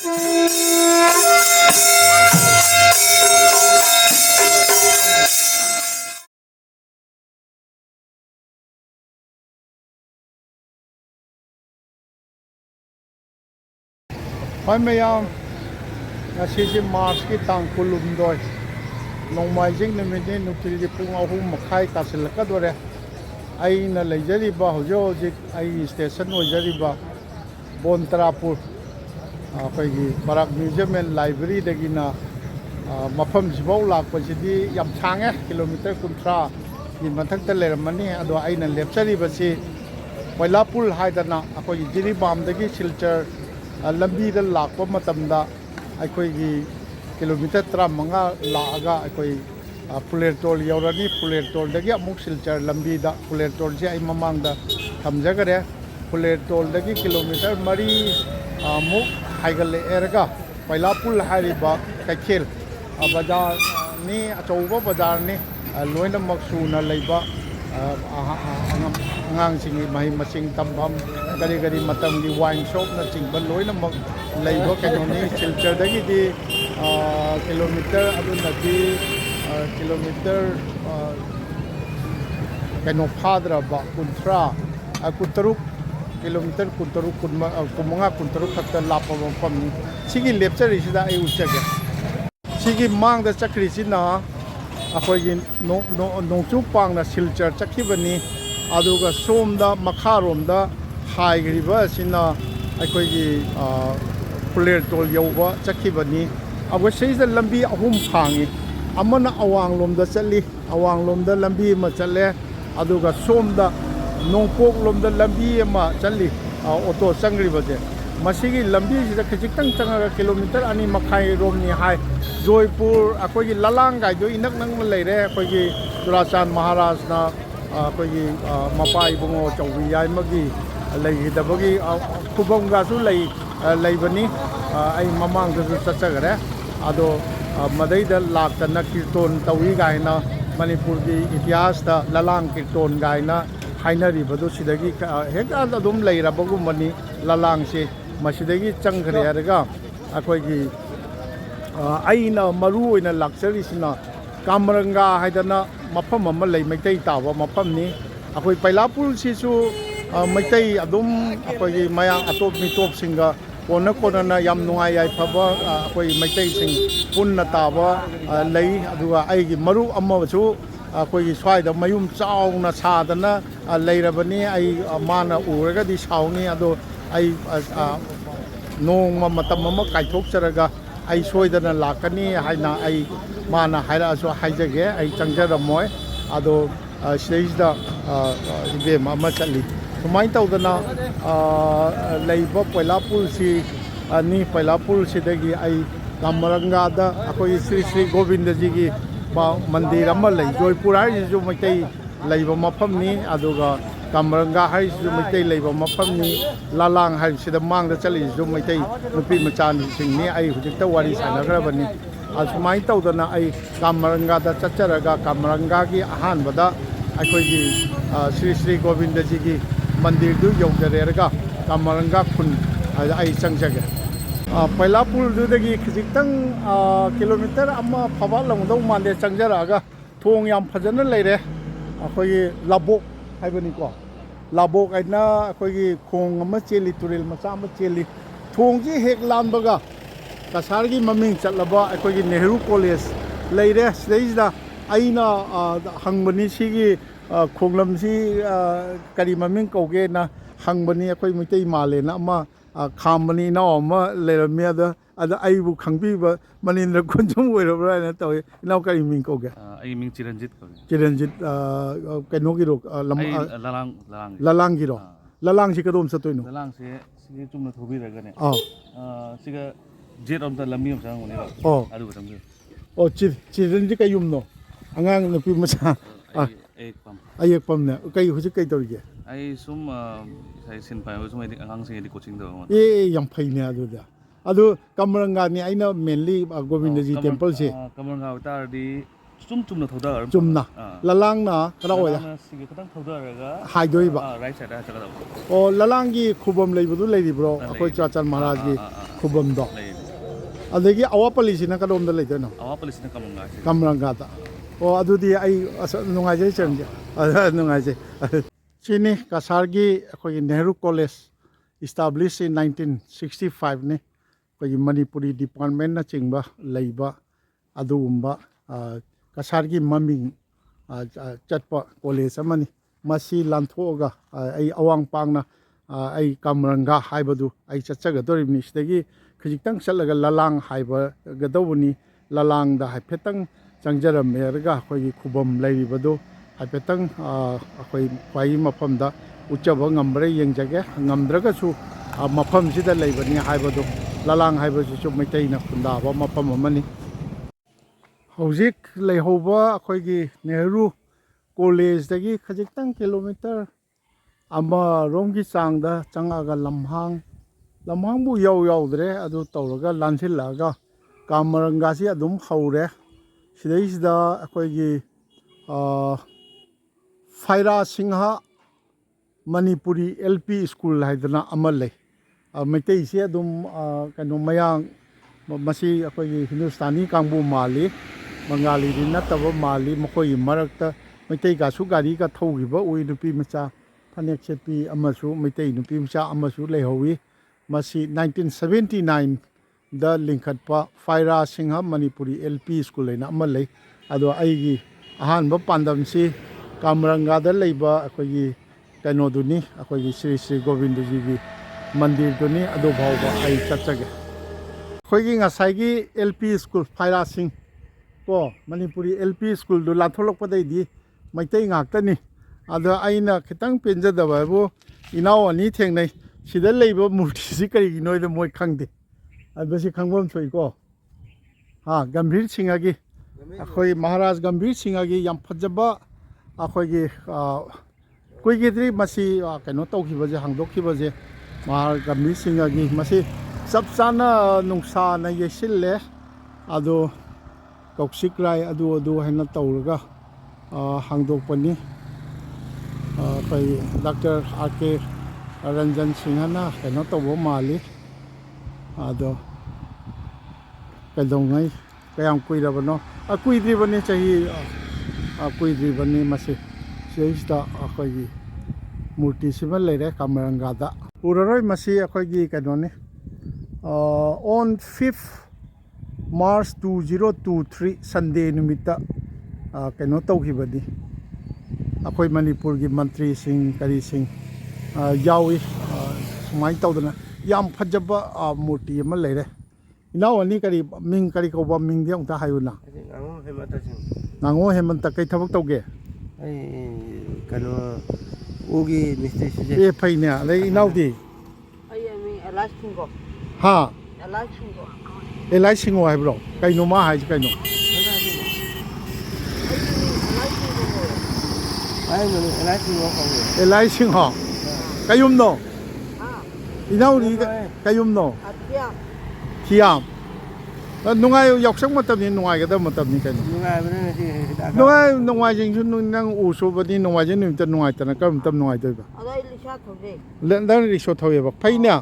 Hoi mayam, ngasi Mars ki tang kulum doi. Nongmaijing namini nukil di pung ahum makai tasilaka dore. Ai na lejari ba hojo jik ai station hojari ba Bontrapur. Koi gi Barak Museum and Library dagi na mafam jibau lak pasidi yam change kilometer kuntra di mathak teleramani ado ai na lepsari basi Wailapul haidana akoi jiri bam dagi Silchar lambi da lakpa matamda aikoi gi kilometer 35 laaga aikoi Pulertol yaurani Pulertol dagi amuk Silchar lambi da Pulertol si ai mamang da thamjagare Pulertol dagi kilometer 3 amuk haigale erga Wailapul hariba Kachar bazar ni achouba bazar ni loina maksuna leiba ngang singi mahi masing tambam gari gari matam di wine shop na chingba loina mak leibo kanoni Silchar dagi di kilometer aduna di kilometer kano phadra ba kuntra kutaruk kilometer kuntaruk kumanga kuntaruk khatta lapa pam ni sigi lepchari sida ai uchaga sigi mang da chakri sina akoi gi nongchu pang na Silchar chakhibani aduga somda makharomda haigriba sina akoi gi Pulertol yauba chakhibani abu seisa lambi ahum phangi amana awang lomda chali awang lomda lambi ma chale aduga somda nongpok lomda lambi ma chali auto changriba je masigi lambi sida khijitang changaga kilometer ani makhai romni hai Joypur akoi gi lalang gai do inak nang leire akoi gi Durachan Maharaj na akoi gi mapai bungo chawbi yai magi lei dabagi khubam ga su leibani ai mamang da chachagare ado madai da laktana kirton tawi gai na Manipur gi itihas da lalang kirton gai na hainari badu sidagi hekta adum leirabagum mani lalang se masidagi changkhre araga akoi gi aina maru oina luxury sina Kamaranga haidana mafam amma lei maitai tawa mafam ni akoi Wailapul si su maitai adum akoi maya atop mi top singa kona na yam nungai yai phaba akoi maitai sing punna tawa lei aduga aigi maru amma su akoi swai da mayum chauna sadana leirabani ai mana uraga di sauni ado ai nongma matam amma kaithok charaga ai soidana lakani haina ai mana haira aso haijage ai changjaramoi ado stage ibe mama chali sumai tawdana leiba Wailapul si ani Wailapul sidagi ai Kamaranga da akoi Sri Sri Govindaji gi mandir amma lei Joypur hai ju maitai leiba mafam ni aduga Kamaranga hai ju maitai leiba mafam ni lalang hai sida mang da chali ju maitai nupi machan sing ni ai hujikta wari sanagrabani asumai tawdana ai Kamaranga da chacharaga Kamaranga gi ahan bada akoi gi Sri Sri Govindaji gi mandir du yogdarerga Kamaranga khun ai changjage Wailapul du dagi khijitang kilometer amma phaba longdau mande changjaraga thong yam phajana leire akoi labok haibani ko labok aina akoi gi khong ama cheli turel macha ama cheli thong ji hek lambaga Cachar gi maming chatlaba akoi gi Nehru College leire seida aina hangbani sigi khonglam si kari maming kauge na hangbani akoi mitai male na ama khambani na ama leramia da ada aibu khangbiba manindra kunjum oirabra na tawi naw kari ming kauge ai ming Chiranjit kaino gi ro lalang gi ro lalang si kadom satoino lalang se sigi chumna thobi ragane siga jet om da lammi om sang oni adu batam Chiranjit kayumno angang nupi macha ayek pamne kai hujik kai torige ai sum sai sin pai sum ai angang sing di coaching do yam phaine aduda adu Kamaranga ni aina mainly Govindaji temple se Kamaranga tar di chumna thoda chumna lalang na kara oya sigi khadang thoda raga haidoi ba right side ha chakada o lalang gi khubam leibudu leiribro akoi Chachan Maharaj gi khubam do ꯑꯗꯒꯤ ꯑꯋꯥꯄꯜꯂꯤꯁꯤꯅ ꯀꯗꯣꯝꯗ ꯂꯩꯗꯣꯏꯅꯣ ꯑꯋꯥꯄꯜꯂꯤꯁꯤꯅ ꯀꯃꯔꯪꯒꯥꯁꯦ ꯀꯃꯔꯪꯒꯥꯗ ꯑꯣ ꯑꯗꯨꯗꯤ ꯑꯩ ꯅꯨꯡꯉꯥꯏꯖꯩ ꯆꯪꯖꯦ ꯅꯨꯡꯉꯥꯏꯖꯩ ꯁꯤꯅꯤ ꯀꯁꯥꯔꯒꯤ ꯑꯩꯈꯣꯏꯒꯤ Nehru college establish ꯏꯟ 1965ꯅꯤ ꯑꯩꯈꯣꯏꯒꯤ ꯃꯅꯤꯄꯨꯔꯤ ꯗꯤꯄꯥꯔꯠꯃꯦꯟꯅꯆꯤꯡꯕ ꯂꯩꯕ ꯑꯗꯨꯒꯨꯝꯕ ꯀꯁꯥꯔꯒꯤ ꯃꯃꯤꯡ ꯆꯠꯄ ꯀꯣꯂꯦꯖ ꯑꯃꯅꯤ ꯃꯁꯤ ꯂꯥꯟꯊꯣꯛꯑꯒ ꯑꯩ ꯑꯋꯥꯡ ꯄꯥꯡꯅ ꯑꯩ ꯀꯃꯔꯪꯒꯥ ꯍꯥꯏꯕꯗꯨ ꯑꯩ ꯆꯠꯆꯒꯗꯧꯔꯤꯕꯅꯤ ꯁꯤꯗꯒꯤ ꯈꯖꯤꯛꯇꯪ ꯆꯠꯂꯒ ꯂꯂꯥꯡ ꯍꯥꯏꯕꯒꯗꯧꯕꯅꯤ ꯂꯂꯥꯡꯗ ꯍꯥꯏꯐꯦꯠꯇꯪ ꯆꯪꯖꯔꯝꯃꯦꯔꯒ ꯑꯩꯈꯣꯏꯒꯤ ꯈꯨꯕꯝ ꯂꯩꯔꯤꯕꯗꯨ ꯍꯥꯏꯐꯦꯠꯇꯪ ꯑꯩꯈꯣꯏ ꯈ꯭ꯋꯥꯏꯒꯤ ꯃꯐꯝꯗ ꯎꯠꯆꯕ ꯉꯝꯕ꯭ꯔꯥ ꯌꯦꯡꯖꯒꯦ ꯉꯝꯗ꯭ꯔꯒꯁꯨ ꯃꯐꯝꯁꯤꯗ ꯂꯩꯕꯅꯤ ꯍꯥꯏꯕꯗꯨ ꯂꯂꯥꯡ ꯍꯥꯏꯕꯁꯤꯁꯨ ꯃꯩꯇꯩꯅ ꯈꯨꯟꯗꯥꯕ ꯃꯐꯝ ꯑꯃꯅꯤ ꯍꯧꯖꯤꯛ ꯂꯩꯍꯧꯕ ꯑꯩꯈꯣꯏꯒꯤ ꯅꯦꯍꯔꯨ ꯀꯣꯂꯦꯖꯇꯒꯤ ꯈꯖꯤꯛꯇꯪ ꯀꯤꯂꯣꯃꯤꯇꯔ ꯑꯃꯔꯣꯝꯒꯤ ꯆꯥꯡꯗ ꯆꯪꯉꯛꯑꯒ ꯂꯝꯍꯥꯡꯕꯨ ꯌꯧꯗ꯭ꯔꯦ ꯑꯗꯨ ꯇꯧꯔꯒ ꯂꯥꯟꯁꯤꯜꯂꯛꯑꯒ ꯀꯃꯔꯪꯒꯥꯁꯤ ꯑꯗꯨꯝ ꯍꯧꯔꯦ ꯁꯤꯗꯩꯁꯤꯗ ꯑꯩꯈꯣꯏꯒꯤ ꯐꯥꯏꯔꯥ ꯁꯤꯡꯍ ꯃꯅꯤꯄꯨꯔꯤ LP ꯁ꯭ꯀꯨꯜ ꯍꯥꯏꯗꯅ ꯑꯃ ꯂꯩ ꯃꯩꯇꯩꯁꯤ ꯑꯗꯨꯝ ꯀꯩꯅꯣ ꯃꯌꯥꯡ ꯃꯁꯤ ꯑꯩꯈꯣꯏꯒꯤ ꯍꯤꯟꯗꯨꯁꯇꯥꯅꯤ ꯀꯥꯡꯕꯨ ꯃꯥꯜꯂꯤ ꯕꯪꯒꯥꯂꯤꯗꯤ ꯅꯠꯇꯕ ꯃꯥꯜꯂꯤ ꯃꯈꯣꯏꯒꯤ ꯃꯔꯛꯇ ꯃꯩꯇꯩꯒꯁꯨ ꯒꯥꯔꯤꯒ ꯊꯧꯈꯤꯕ ꯎꯏ ꯅꯨꯄꯤ ꯃꯆꯥ ꯐꯅꯦꯛ ꯁꯦꯠꯄꯤ ꯑꯃꯁꯨ ꯃꯩꯇꯩ ꯅꯨꯄꯤ ꯃꯆꯥ ꯑꯃꯁꯨ ꯂꯩꯍꯧꯋꯤ ꯃꯁꯤ 1979ꯗ ꯂꯤꯡꯈꯠꯄ ꯐꯥꯏꯔꯥ ꯁꯤꯡꯍ ꯃꯅꯤꯄꯨꯔꯤ LP ꯁ꯭ꯀꯨꯜ ꯍꯥꯏꯅ ꯑꯃ ꯂꯩ ꯑꯗꯣ ꯑꯩꯒꯤ ꯑꯍꯥꯟꯕ ꯄꯥꯟꯗꯝꯁꯤ ꯀꯃꯔꯪꯒꯥꯗ ꯂꯩꯕ ꯑꯩꯈꯣꯏꯒꯤ ꯀꯩꯅꯣꯗꯨꯅꯤ ꯑꯩꯈꯣꯏꯒꯤ ꯁ꯭ꯔꯤ ꯁ꯭ꯔꯤ ꯒꯣꯕꯤꯟꯗꯖꯤꯒꯤ ꯃꯟꯗꯤꯔꯗꯨꯅꯤ ꯑꯗꯨ ꯐꯥꯎꯕ ꯑꯩ ꯆꯠꯆꯒꯦ ꯑꯩꯈꯣꯏꯒꯤ ꯉꯁꯥꯏꯒꯤ LP ꯁ꯭ꯀꯨꯜ ꯐꯥꯏꯔꯥ ꯁꯤꯡ ꯀꯣ ꯃꯅꯤꯄꯨꯔꯤ LP ꯁ꯭ꯀꯨꯜꯗꯨ ꯂꯥꯟꯊꯣꯛꯂꯛꯄꯗꯩꯗꯤ ꯃꯩꯇꯩ ꯉꯥꯛꯇꯅꯤ ꯑꯗ ꯑꯩꯅ ꯈꯤꯇꯪ ꯄꯦꯟꯖꯗꯕ ꯍꯥꯏꯕꯨ ꯏꯅꯥꯎ ꯑꯅꯤ ꯊꯦꯡꯅꯩ ꯁꯤꯗ ꯂꯩꯕ ꯃꯨꯔꯇꯤꯁꯤ ꯀꯔꯤꯒꯤꯅꯣꯗ ꯃꯣꯏ ꯈꯪꯗꯦ ꯑꯗꯨꯁꯤ ꯈꯪꯐꯝ ꯊꯣꯛꯏꯀꯣ ꯒꯝꯚꯤꯔ ꯁꯤꯡꯍꯒꯤ ꯑꯩꯈꯣꯏ ꯃꯍꯥꯔꯥꯖ ꯒꯝꯚꯤꯔ ꯁꯤꯡꯍꯒꯤ ꯌꯥꯝ ꯐꯖꯕ ꯑꯩꯈꯣꯏꯒꯤ ꯀꯨꯏꯒꯤꯗ꯭ꯔꯤ ꯃꯁꯤ ꯀꯩꯅꯣ ꯇꯧꯈꯤꯕꯁꯦ ꯍꯥꯡꯗꯣꯛꯈꯤꯕꯁꯦ ꯃꯍꯥꯔꯥꯖ ꯒꯝꯚꯤꯔ ꯁꯤꯡꯍꯒꯤ ꯃꯁꯤ ꯆꯞ ꯆꯥꯅ ꯅꯨꯡꯁꯥꯅ ꯌꯩꯁꯤꯜꯂꯦ ꯑꯗꯣ ꯀꯧꯁꯤꯛ ꯔꯥꯏ ꯑꯗꯨ ꯍꯥꯏꯅ ꯇꯧꯔꯒ ꯍꯥꯡꯗꯣꯛꯄꯅꯤ ꯑꯩꯈꯣꯏ ꯗꯥꯛꯇꯔ RK ꯔꯟꯖꯟ ꯁꯤꯡꯍꯅ ꯀꯩꯅꯣ ꯇꯧꯕ ꯃꯥꯜꯂꯤ ꯑꯗꯣ ꯀꯩꯗꯧꯉꯩ ꯀꯌꯥꯝ ꯀꯨꯏꯔꯕꯅꯣ ꯀꯨꯏꯗ꯭ꯔꯤꯕꯅꯤ ꯆꯍꯤ ꯀꯨꯏꯗ꯭ꯔꯤꯕꯅꯤ ꯃꯁꯤ ꯁꯤꯗꯩꯁꯤꯗ ꯑꯩꯈꯣꯏꯒꯤ ꯃꯨꯔꯇꯤꯁꯤꯃ ꯂꯩꯔꯦ ꯀꯃꯔꯪꯒꯥꯗ ꯎꯔꯔꯣꯏ ꯃꯁꯤ ꯑꯩꯈꯣꯏꯒꯤ ꯀꯩꯅꯣꯅꯤ on 5th March 2023 ꯁꯟꯗꯦ ꯅꯨꯃꯤꯠꯇ ꯀꯩꯅꯣ ꯇꯧꯈꯤꯕꯅꯤ ꯑꯩꯈꯣꯏ ꯃꯅꯤꯄꯨꯔꯒꯤ ꯃꯟꯇ꯭ꯔꯤꯁꯤꯡ ꯀꯔꯤꯁꯤꯡ ꯌꯥꯎꯏ ꯁꯨꯃꯥꯏꯅ ꯇꯧꯗꯅ ꯌꯥꯝ ꯐꯖꯕ ꯃꯨꯔꯇꯤ ꯑꯃ ꯂꯩꯔꯦ ꯏꯅꯥꯎ ꯑꯅꯤ ꯃꯤꯡ ꯀꯔꯤ ꯀꯧꯕ ꯃꯤꯡꯗꯤ ꯑꯃꯨꯛꯇ ꯍꯥꯏꯌꯨꯅ ꯉꯥꯉꯣ ꯍꯦꯃꯟꯇ ꯀꯩ ꯊꯕꯛ ꯇꯧꯒꯦ ꯑꯩ ꯀꯩꯅꯣ ꯎꯒꯤ ꯃꯤꯁꯇ꯭ꯔꯤ ꯁꯨꯖꯦ ꯐꯩꯅꯦ ꯑꯗꯩ ꯏꯅꯥꯎꯗꯤ ꯍꯥ ꯑꯦꯂꯥꯏ ꯁꯤꯡꯉꯣ ꯍꯥꯏꯕ꯭ꯔꯣ ꯀꯩꯅꯣ ꯃꯥ ꯍꯥꯏꯁꯤ ꯀꯩꯅꯣ ꯑꯦꯂꯥꯏ ꯁꯤꯡꯍꯣ ꯀꯩꯌꯨꯝꯅꯣ ꯏꯅꯥꯎꯗꯤ ꯀꯩꯌꯨꯝꯅꯣ ꯊꯤꯌꯥꯝ ꯅꯨꯡꯉꯥꯏ ꯌꯥꯎꯁꯪ ꯃꯇꯝꯅꯤ ꯅꯨꯡꯉꯥꯏꯒꯗꯕ ꯃꯇꯝꯅꯤ ꯀꯩꯅꯣ ꯅꯣꯡꯃꯥꯏꯖꯤꯡꯁꯨ ꯅꯪ ꯎ ꯁꯨꯕꯗꯤ ꯅꯣꯡꯃꯥꯏꯖꯤꯡ ꯅꯨꯃꯤꯠꯇ ꯅꯨꯡꯉꯥꯏꯇꯅ ꯀꯔꯝ ꯃꯇꯝ ꯅꯨꯡꯉꯥꯏꯗꯣꯏꯕ ꯅꯪ ꯔꯤꯛꯁꯣ ꯊꯧꯋꯦꯕ ꯐꯩꯅꯦ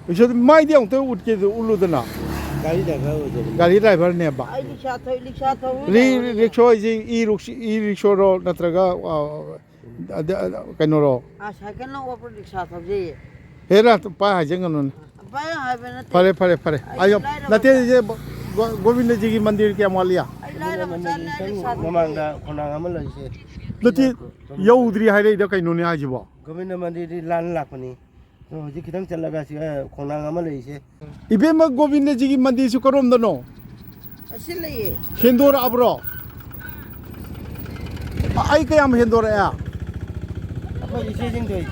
ꯔꯤꯛꯁꯣ ꯃꯥꯏꯗꯤ ꯑꯃꯨꯛꯇ ꯎꯠꯂꯨꯗꯅ ꯒꯥꯔꯤ ꯗ꯭ꯔꯥꯏꯚꯔꯅꯦꯕ ꯔꯤꯛꯁꯣ ꯍꯥꯏꯁꯤ ꯏ ꯔꯤꯛꯁꯣꯔꯣ ꯅꯠꯇ꯭ꯔꯒ ꯀꯩꯅꯣꯔꯣ ꯍꯦꯔꯥ ꯄꯥꯏ ꯍꯥꯏꯖꯟꯒꯅꯨꯅꯦ ꯐꯔꯦ ꯅꯠꯇꯦ ꯒꯣꯕꯤꯟꯗꯖꯤꯒꯤ ꯃꯟꯗꯤꯔ ꯀꯌꯥꯝ ꯋꯥꯠꯂꯤꯌꯥ ꯃꯃꯥꯡꯗ ꯈꯣꯡꯅꯥꯡ ꯑꯃ ꯂꯩꯔꯤꯁꯦ ꯅꯠꯇꯦ ꯌꯧꯗ꯭ꯔꯤ ꯍꯥꯏꯔꯛꯏꯗ ꯀꯩꯅꯣꯅꯦ ꯍꯥꯏꯁꯤꯕꯣ ꯒꯣꯕꯤꯟꯗ ꯃꯟꯗꯤꯔꯗꯤ ꯂꯥꯟ ꯂꯥꯛꯄꯅꯤ ꯍꯧꯖꯤꯛ ꯈꯤꯇꯪ ꯆꯠꯂꯒ ꯈꯣꯡꯅꯥꯡ ꯑꯃ ꯂꯩꯔꯤꯁꯦ ꯏꯕꯦꯝꯃ ꯒꯣꯕꯤꯟꯗꯖꯤꯒꯤ ꯃꯟꯗꯤꯔꯁꯨ ꯀꯔꯣꯝꯗꯅꯣ ꯑꯁꯤ ꯂꯩꯌꯦ ꯍꯦꯟꯗꯣꯔꯛꯑꯕ꯭ꯔꯣ ꯑꯩ ꯀꯌꯥꯝ ꯍꯦꯟꯗꯣꯔꯛꯑꯦ ꯑꯩꯈꯣꯏ ꯏꯆꯦꯁꯤꯡꯗꯣꯏ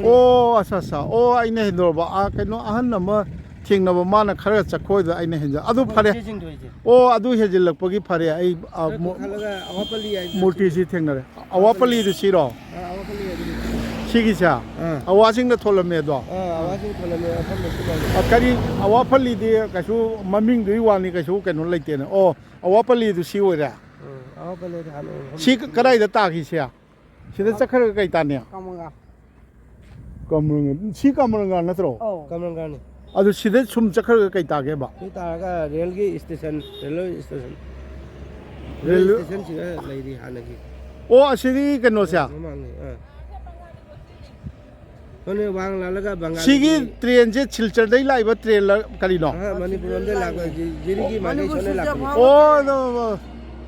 ꯑꯣ ꯑꯁ ꯑꯣ ꯑꯩꯅ ꯍꯦꯟꯗꯣꯔꯛꯄ ꯀꯩꯅꯣ ꯑꯍꯟ ꯑꯃ ꯊꯦꯡꯅꯕ ꯃꯥꯅ ꯈꯔ ꯆꯠꯈꯣꯏꯗ ꯑꯩꯅ ꯑꯗꯨ ꯐꯔꯦ ꯑꯣ ꯑꯗꯨ ꯍꯦꯟꯖꯤꯜꯂꯛꯄꯒꯤ ꯐꯔꯦ ꯑꯩ ꯃꯨꯔꯇꯤꯁꯤ ꯊꯦꯡꯅꯔꯦ ꯑꯋꯥꯄꯜꯂꯤꯗꯨ ꯁꯤꯔꯣ ꯁꯤꯒꯤꯁꯦ ꯑꯋꯥꯁꯤꯡꯗ ꯊꯣꯜꯂꯝꯃꯦ ꯑꯗꯣ ꯀꯔꯤ ꯑꯋꯥꯄꯜꯂꯤꯗꯤ ꯀꯩꯁꯨ ꯃꯃꯤꯡꯗꯨꯒꯤ ꯋꯥꯅꯤ ꯀꯩꯁꯨ ꯀꯩꯅꯣ ꯂꯩꯇꯦꯅ ꯑꯣ ꯑꯋꯥꯄꯜꯂꯤꯗꯨ ꯁꯤ ꯑꯣꯏꯔꯦ ꯁꯤ ꯀꯗꯥꯏꯗ ꯇꯥꯈꯤꯁꯦ ꯁꯤꯗ ꯆꯠꯈ꯭ꯔꯒ ꯀꯩ ꯇꯥꯅꯤ ꯀꯃꯔꯪꯒ ꯁꯤ ꯀꯃꯔꯪꯒ ꯅꯠꯇ꯭ꯔꯣ ꯀꯃꯔꯪꯒꯅꯤ ꯑꯗꯨ ꯁꯤꯗ ꯁꯨꯝ ꯆꯠꯈ꯭ꯔꯒ ꯀꯩ ꯇꯥꯒꯦꯕ ꯁꯤ ꯇꯥꯔꯒ ꯔꯦꯜꯒꯤ ꯁ꯭ꯇꯦꯁꯟ ꯔꯦꯜꯋꯦ ꯁ꯭ꯇꯦꯁꯟ ꯔꯦꯜ ꯁ꯭ꯇꯦꯁꯟꯁꯤꯒ ꯂꯩꯔꯤ ꯍꯥꯟꯅꯒꯤ ꯑꯣ ꯑꯁꯤꯗꯤ ꯀꯩꯅꯣꯁꯦ ꯃꯃꯥꯡꯅꯤ ꯍꯣꯏꯅꯦ ꯋꯥꯡ ꯂꯥꯜꯂꯒ ꯕꯪꯒꯥꯂꯤ ꯁꯤꯒꯤ ꯇ꯭ꯔꯦꯟꯁꯦ ꯁꯤꯜꯆꯔꯗꯩ ꯂꯥꯛꯏꯕ ꯇ꯭ꯔꯦꯟ ꯀꯔꯤꯅꯣ ꯃꯅꯤꯄꯨꯔ ꯂꯣꯝꯗꯩ ꯂꯥꯛꯄ ꯖꯤꯔꯤꯒꯤ ꯃꯥꯏꯀꯩ ꯁꯣꯝꯗꯩ ꯂꯥꯛꯄꯅꯤ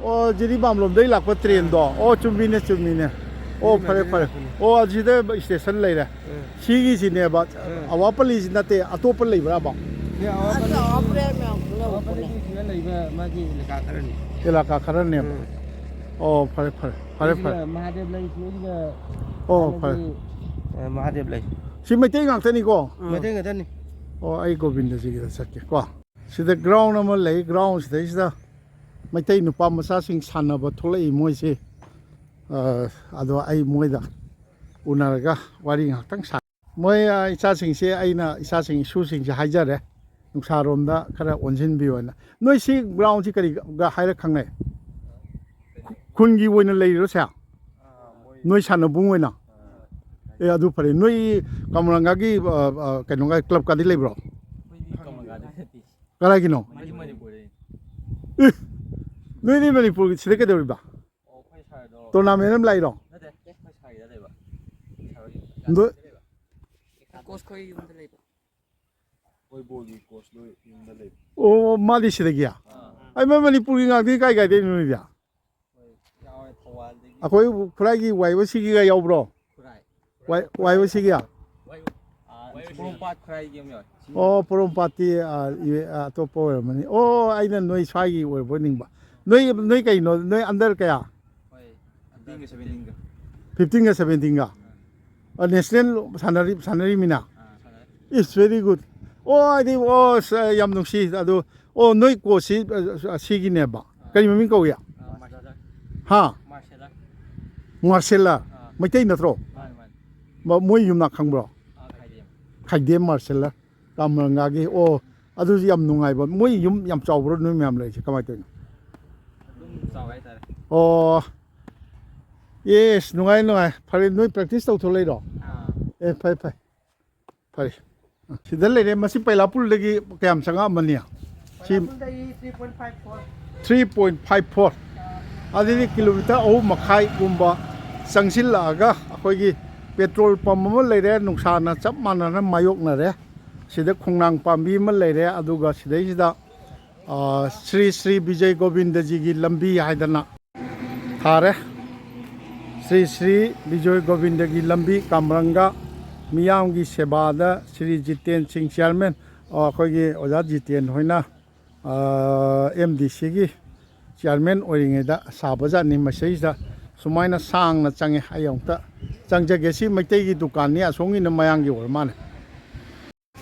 ꯑꯣ ꯖꯤꯔꯤꯕꯥꯝ ꯂꯣꯝꯗꯩ ꯂꯥꯛꯄ ꯇ꯭ꯔꯦꯟꯗꯣ ꯑꯣ ꯆꯨꯝꯃꯤꯅꯦ ꯆꯨꯝꯃꯤꯅꯦ ꯑꯣ ꯐꯔꯦ ꯐꯔꯦ ꯑꯣ ꯑꯁꯤꯗ ꯁ꯭ꯇꯦꯁꯟ ꯂꯩꯔꯦ ꯁꯤꯒꯤꯁꯤꯅꯦꯕ ꯑꯋꯥꯄꯜꯂꯤꯁꯤ ꯅꯠꯇꯦ ꯑꯇꯣꯞꯄ ꯂꯩꯕ꯭ꯔꯥꯕ ꯁꯤꯗ ꯂꯩꯕ ꯃꯥꯒꯤ ꯏꯂꯥꯀꯥ ꯈꯔꯅꯤ ꯑꯦꯂꯥꯀꯥ ꯈꯔꯅꯦꯕ ꯑꯣ ꯐꯔꯦ ꯐꯔꯦ ꯐꯔꯦ ꯐꯔꯦ ꯃꯍꯥꯗꯦꯕ ꯂꯩ ꯁꯤꯗ ꯑꯣ ꯐꯔꯦ ꯃꯍꯥꯗꯦꯕ ꯂꯩ ꯁꯤ ꯃꯩꯇꯩ ꯉꯥꯛꯇꯅꯤꯀꯣ ꯃꯩꯇꯩ ꯉꯥꯛꯇꯅꯤ ꯑꯣ ꯑꯩ ꯒꯣꯕꯤꯟꯗꯖꯤꯒꯤꯗ ꯆꯠꯀꯦ ꯀꯣ ꯁꯤꯗ ꯒ꯭ꯔꯥꯎꯟ ꯑꯃ ꯂꯩ ꯒ꯭ꯔꯥꯎꯟ ꯁꯤꯗꯩꯁꯤꯗ ꯃꯩꯇꯩ ꯅꯨꯄꯥ ꯃꯆꯥꯁꯤꯡ ꯁꯥꯟꯅꯕ ꯊꯣꯛꯂꯛꯏ ꯃꯣꯏꯁꯤ ꯑꯗꯣ ꯑꯩ ꯃꯣꯏꯗ ꯎꯅꯔꯒ ꯋꯥꯔꯤ ꯉꯥꯛꯇꯪ ꯁꯥ ꯃꯣꯏ ꯏꯆꯥꯁꯤꯡꯁꯦ ꯑꯩꯅ ꯏꯆꯥꯁꯤꯡ ꯏꯁꯨꯁꯤꯡꯁꯦ ꯍꯥꯏꯖꯔꯦ ꯅꯨꯡꯁꯥꯔꯣꯝꯗ ꯈꯔ ꯑꯣꯟꯁꯤꯟꯕꯤꯌꯣꯅ ꯅꯣꯏ ꯁꯤ ꯒ꯭ꯔꯥꯎꯟꯁꯤ ꯀꯔꯤꯒ ꯍꯥꯏꯔ ꯈꯪꯅꯩ ꯈꯨꯟꯒꯤ ꯑꯣꯏꯅ ꯂꯩꯔꯤꯔꯣꯁꯦ ꯅꯣꯏ ꯁꯥꯟꯅꯕꯨꯡ ꯑꯣꯏꯅ ꯑꯦ ꯑꯗꯨ ꯐꯔꯦ ꯅꯣꯏ ꯀꯃꯔꯪꯒꯥꯒꯤ ꯀꯩꯅꯣꯒ ꯀ꯭ꯂꯕꯀꯗꯤ ꯂꯩꯕ꯭ꯔꯣ ꯀꯗꯥꯏꯒꯤꯅꯣ ꯅꯣꯏꯗꯤ ꯃꯅꯤꯄꯨꯔꯒꯤ ꯁꯤꯗ ꯀꯩꯗꯧꯔꯤꯕ ꯇꯣꯔꯅꯥꯃꯦꯟ ꯑꯃ ꯂꯥꯛꯏꯔꯣ ꯑꯣ ꯃꯥꯗꯤ ꯁꯤꯗꯒꯤ ꯑꯩ ꯃꯅꯤꯄꯨꯔꯒꯤ ꯉꯥꯛꯇꯤ ꯀꯥꯏ ꯀꯥꯏꯗꯩꯅꯣ ꯅꯣꯏꯗꯤ ꯑꯩꯈꯣꯏ ꯈꯨꯔꯥꯏꯒꯤ ꯋꯥꯏꯕ ꯁꯤꯒꯤꯒ ꯌꯥꯎꯕ꯭ꯔꯣ ꯋꯥꯏꯕ ꯁꯤꯒꯤ ꯑꯣ ꯄꯣꯔꯣꯝꯄꯥꯠꯇꯤ ꯑꯇꯣꯞꯄ ꯑꯣꯏꯔꯝꯃꯅꯤ ꯑꯣ ꯑꯩꯅ ꯅꯣꯏ ꯁ꯭ꯋꯥꯏꯒꯤ ꯑꯣꯏꯔꯕꯣꯏ ꯅꯤꯡꯕ ꯅꯣꯏ ꯀꯩꯅꯣ ꯅꯣꯏ ꯑꯟꯗꯔ ꯀꯌꯥ 15ꯒ 17ꯒ ꯅꯦꯁꯅꯦꯜ ꯁꯥꯟꯅꯔꯤꯃꯤꯅ ꯏꯁ ꯚꯦꯔꯤ ꯒꯨꯗ ꯑꯣ ꯑꯩꯗꯤ ꯑꯣ ꯌꯥꯝ ꯅꯨꯡꯁꯤ ꯑꯗꯨ ꯑꯣ ꯅꯣꯏ ꯀꯣꯆꯁꯤ ꯁꯤꯒꯤꯅꯦꯕ ꯀꯔꯤ ꯃꯃꯤꯡ ꯀꯧꯏ ꯍꯥ ꯃꯥꯔꯁꯦꯂꯔ ꯃꯩꯇꯩ ꯅꯠꯇ꯭ꯔꯣ ꯃꯣꯏ ꯌꯨꯝꯅꯥꯛ ꯈꯪꯕ꯭ꯔꯣ ꯈꯥꯏꯗꯦꯝ ꯃꯥꯔꯁꯦꯂꯔ ꯀꯥꯃꯔꯪꯒꯥꯒꯤ ꯑꯣ ꯑꯗꯨꯁꯨ ꯌꯥꯝ ꯅꯨꯡꯉꯥꯏꯕ ꯃꯣꯏ ꯌꯨꯝ ꯌꯥꯝ ꯆꯥꯎꯕ꯭ꯔꯣ ꯅꯣꯏ ꯃꯌꯥꯝ ꯂꯩꯔꯤꯁꯦ ꯀꯃꯥꯏꯅ ꯇꯧꯔꯤꯅꯣ ꯑꯣ ꯌꯦꯁ ꯅꯨꯡꯉꯥꯏ ꯐꯔꯦ ꯅꯣꯏ ꯄ꯭ꯔꯦꯛꯇꯤꯁ ꯇꯧꯊꯣꯛ ꯂꯩꯔꯣ ꯑꯦ ꯐꯩ ꯐꯩ ꯐꯔꯦ ꯁꯤꯗ ꯂꯩꯔꯦ ꯃꯁꯤ ꯄꯩꯂꯥꯄꯨꯔꯗꯒꯤ ꯀꯌꯥꯝ ꯆꯪꯉꯛꯑꯃꯅꯤ ꯁꯤ 3.54 ꯑꯗꯨꯗꯤ ꯀꯤꯂꯣꯃꯤꯇꯔ 3.5 ꯆꯪꯁꯤꯜꯂꯛꯑꯒ ꯑꯩꯈꯣꯏꯒꯤ ꯄꯦꯇ꯭ꯔꯣꯜ ꯄꯝ ꯑꯃ ꯂꯩꯔꯦ ꯅꯨꯡꯁꯥꯅ ꯆꯞ ꯃꯥꯟꯅꯅ ꯃꯥꯌꯣꯛꯅꯔꯦ ꯁꯤꯗ ꯈꯣꯡꯅꯥꯡ ꯄꯥꯝꯕꯤ ꯑꯃ ꯂꯩꯔꯦ ꯑꯗꯨꯒ ꯁꯤꯗꯩꯁꯤꯗ ꯁ꯭ꯔꯤ ꯁ꯭ꯔꯤ ꯕꯤꯖय ꯒꯣꯕꯤꯟꯗꯖꯤꯒꯤ ꯂꯝꯕꯤ ꯍꯥꯏꯗꯅ ꯊꯥꯔꯦ ꯁ꯭ꯔꯤ ꯁ꯭ꯔꯤ ꯕꯤꯖय ꯒꯣꯕꯤꯟꯗꯒꯤ ꯂꯝꯕꯤ ꯀꯥꯃꯔꯪꯒ ꯃꯤꯌꯥꯝꯒꯤ ꯁꯦꯕꯥꯗ ꯁ꯭ꯔꯤ ꯖꯤꯇꯦꯟ ꯁꯤꯡ ꯆꯤꯌꯥꯔꯃꯦꯟ ꯑꯩꯈꯣꯏꯒꯤ ꯑꯣꯖꯥ ꯖꯤꯇꯦꯟ ꯍꯣꯏꯅ MDCꯒꯤ ꯆꯤꯌꯥꯔꯃꯦꯟ ꯑꯣꯏꯔꯤꯉꯩꯗ ꯁꯥꯕꯖꯥꯠꯅꯤ ꯃꯁꯤꯗꯩꯁꯤꯗ ꯁꯨꯃꯥꯏꯅ ꯁꯥꯡꯅ ꯆꯪꯉꯦ ꯑꯩ ꯑꯃꯨꯛꯇ ꯆꯪꯖꯒꯦ ꯁꯤ ꯃꯩꯇꯩꯒꯤ ꯗꯨꯀꯥꯟꯅꯤ ꯑꯁꯣꯝꯒꯤꯅ ꯃꯌꯥꯡꯒꯤ ꯑꯣꯏꯔ ꯃꯥꯜꯂꯦ